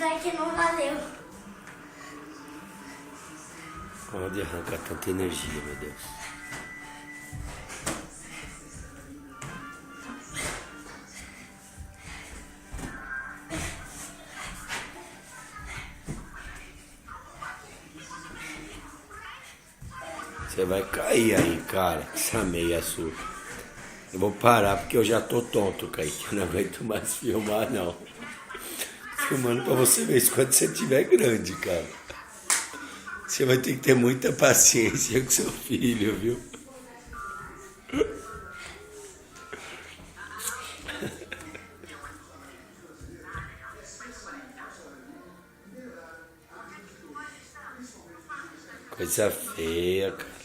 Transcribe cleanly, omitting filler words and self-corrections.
vai que não valeu. Pode arrancar tanta energia, meu Deus. Você vai cair aí, cara, essa meia sua. Eu vou parar porque eu já tô tonto, Kaique. Eu não aguento mais filmar, não. Filmando pra você ver isso quando você estiver grande, cara. Você vai ter que ter muita paciência com seu filho, viu? Coisa feia, cara.